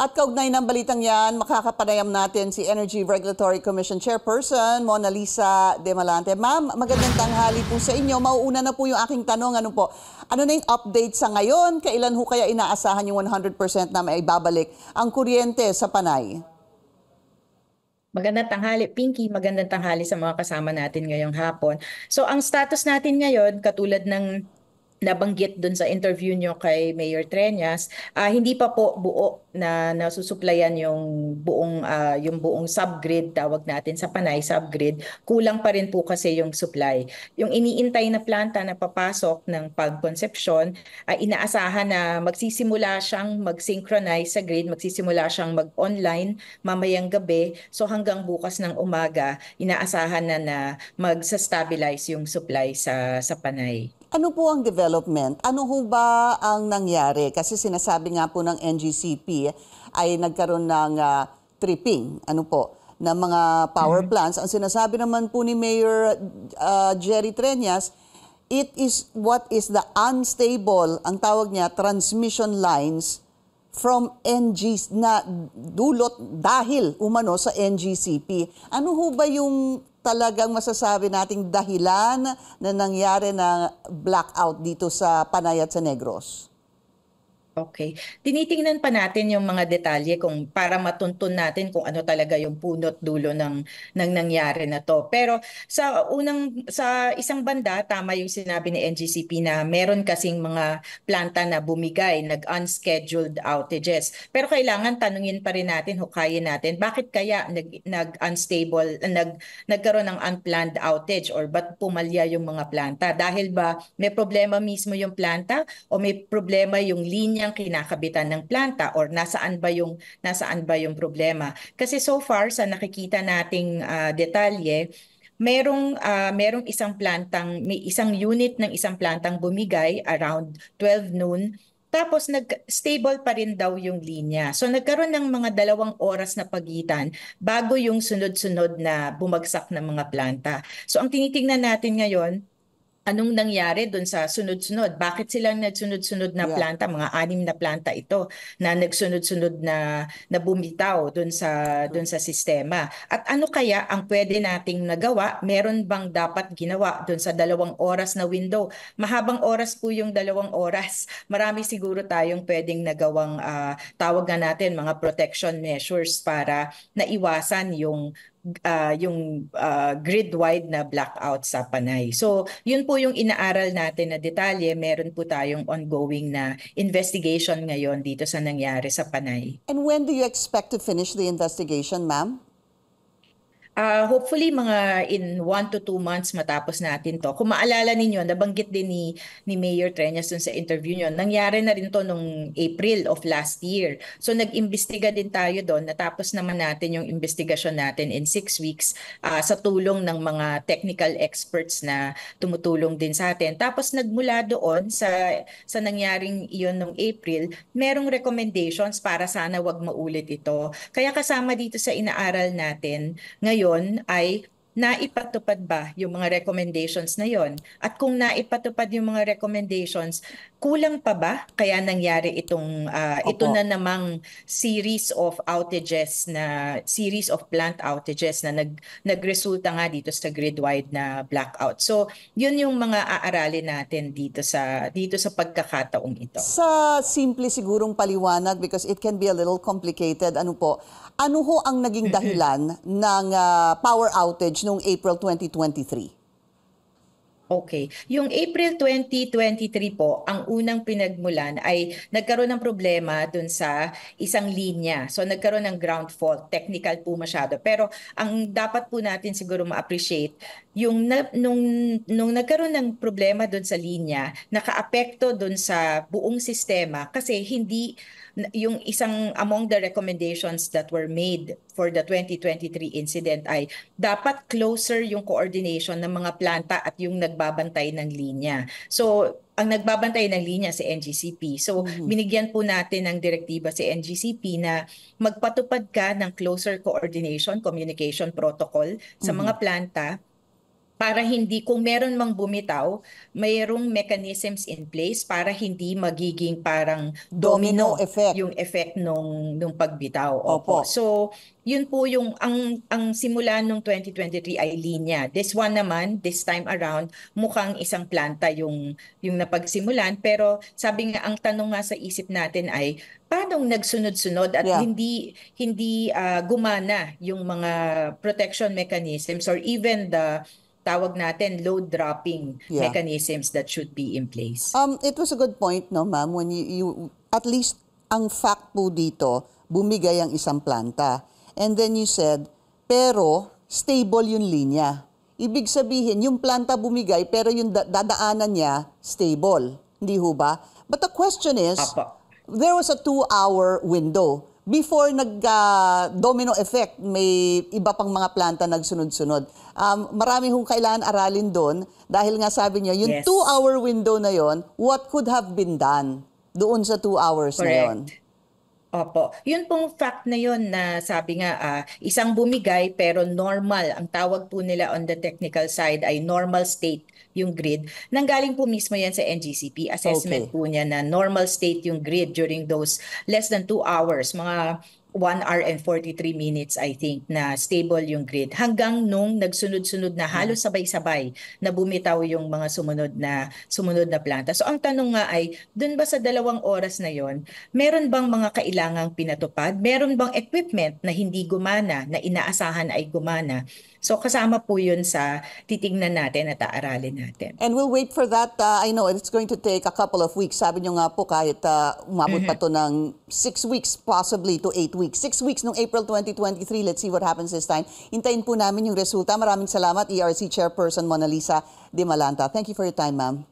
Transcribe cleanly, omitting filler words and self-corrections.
At kaugnay ng balitang yan, makakapanayam natin si Energy Regulatory Commission Chairperson Mona Lisa De Malante. Ma'am, magandang tanghali po sa inyo. Mauuna na po yung aking tanong. Ano na yung update sa ngayon? Kailan ho kaya inaasahan yung 100% na may babalik ang kuryente sa Panay? Magandang tanghali, Pinky. Magandang tanghali sa mga kasama natin ngayong hapon. So ang status natin ngayon, katulad ng nabanggit dun sa interview nyo kay Mayor Treñas, hindi pa po buo na nasusuplayan yung buong subgrid, tawag natin sa Panay subgrid. Kulang pa rin po kasi yung supply. Yung iniintay na planta na papasok ng pagkonsepsyon, inaasahan na magsisimula siyang mag-synchronize sa grid, magsisimula siyang mag-online mamayang gabi. So hanggang bukas ng umaga, inaasahan na mag-stabilize yung supply sa Panay. Ano po ang development? Ano ho ba ang nangyari? Kasi sinasabi nga po ng NGCP ay nagkaroon ng tripping, ng mga power plants. Ang sinasabi naman po ni Mayor Jerry Treñas, it is what is the unstable, ang tawag niya, transmission lines from NG na dulot dahil umano sa NGCP. Ano ho ba yung talagang masasabi nating dahilan na nangyari na blackout dito sa Panay at sa Negros? Okay. Tinitingnan pa natin yung mga detalye kung para matuntun natin kung ano talaga yung punot dulo ng nangyari na to. Pero sa isang banda, tama yung sinabi ni NGCP na meron kasing mga planta na bumigay, nag-unscheduled outages. Pero kailangan tanungin pa rin natin, hukayin natin, bakit kaya nag-unstable, nagkaroon ng unplanned outage or ba't pumalya yung mga planta? Dahil ba may problema mismo yung planta o may problema yung linyang kinakabitan ng planta or nasaan ba yung problema? Kasi so far sa nakikita nating detalye, merong may isang unit ng isang plantang bumigay around 12 noon. Tapos nag-stable pa rin daw yung linya. So nagkaroon ng mga 2 oras na pagitan bago yung sunod-sunod na bumagsak ng mga planta. So ang tinitingnan natin ngayon, anong nangyari doon sa sunod-sunod? Bakit silang nagsunod-sunod na Yeah. planta? Mga 6 na planta ito na nagsunod-sunod na bumitaw doon sa sistema. At ano kaya ang pwede nating nagawa? Meron bang dapat ginawa doon sa 2 oras na window? Mahabang oras po yung 2 oras. Marami siguro tayong pwedeng nagawang tawag na natin mga protection measures para naiwasan yung grid-wide na blackout sa Panay. So, yun po yung inaaral natin na detalye. Meron po tayong ongoing na investigation ngayon dito sa nangyari sa Panay. And when do you expect to finish the investigation, ma'am? Hopefully mga in 1 to 2 months matapos natin to. Kung maalala ninyo, nabanggit din ni Mayor Treñas dun sa interview nyo, nangyari na rin to nung April of last year. So nag-imbestiga din tayo doon. Natapos naman natin yung investigasyon natin in 6 weeks sa tulong ng mga technical experts na tumutulong din sa atin. Tapos nagmula doon sa nangyaring iyon nung April, merong recommendations para sana wag maulit ito. Kaya kasama dito sa inaaral natin ngayon ay naipatupad ba yung mga recommendations na yon? At kung naipatupad yung mga recommendations, kulang pa ba kaya nangyari ito Opo. na namang series of plant outages na nagresulta nga dito sa grid-wide na blackout. So, yun yung mga aaralin natin dito sa pagkakataong ito. Sa simple sigurong paliwanag, because it can be a little complicated, ano ho ang naging dahilan ng power outage noong April 2023? Okay. Yung April 2023 po, ang unang pinagmulan ay nagkaroon ng problema dun sa isang linya. So nagkaroon ng ground fault. Technical po masyado. Pero ang dapat po natin siguro ma-appreciate, nung nagkaroon ng problema dun sa linya, nakaapekto dun sa buong sistema kasi hindi yung isang among the recommendations that were made for the 2023 incident ay dapat closer yung coordination ng mga planta at yung nagbabantay ng linya. So, ang nagbabantay ng linya si NGCP. So, binigyan po natin ng direktiba si NGCP na magpatupad ka ng closer coordination, communication protocol sa mga planta para hindi, kung meron mang bumitaw, mayroong mechanisms in place para hindi magiging parang Domino domino effect. yung effect nung pagbitaw. Opo. Opo. So, yun po yung ang simula nung 2023 ay linya. This one naman, this time around, mukhang isang planta yung napagsimulan, pero sabi nga ang tanong nga sa isip natin ay paano nagsunod-sunod at Yeah. hindi gumana yung mga protection mechanisms or even the tawag natin load dropping Yeah. mechanisms that should be in place. It was a good point, no, ma'am, when you at least ang fact po dito, bumigay ang isang planta. And then you said, pero stable yung linya. Ibig sabihin, yung planta bumigay, pero yung dadaanan niya, stable. Hindi ho ba? But the question is, Apo. there was a 2-hour window. Before nag-domino effect, may iba pang mga planta nagsunod-sunod. Marami hong kailangan aralin doon dahil nga sabi niyo, yung Yes. 2-hour window na yon, what could have been done doon sa 2 hours na yon? Correct. Opo. Yun pong fact na yun na sabi nga, isang bumigay pero normal. Ang tawag po nila on the technical side ay normal state yung grid. Nanggaling po mismo yan sa NGCP. Assessment Okay. po niya na normal state yung grid during those less than 2 hours. Mga 1 hour and 43 minutes, I think, na stable yung grid. Hanggang nung nagsunod-sunod na halos sabay-sabay na bumitaw yung mga sumunod na planta. So ang tanong nga ay, dun ba sa 2 oras na yon, meron bang mga kailangang pinatupad? Meron bang equipment na hindi gumana, na inaasahan ay gumana? So kasama po yun sa titingnan natin at aaralin natin. And we'll wait for that. I know it's going to take a couple of weeks. Sabi niyo nga po kahit umabot pa to ng 6 weeks, possibly to 8 weeks. 6 weeks noong April 2023. Let's see what happens this time. Hintayin po namin yung resulta. Maraming salamat, ERC Chairperson Mona Lisa de Malanta. Thank you for your time, ma'am.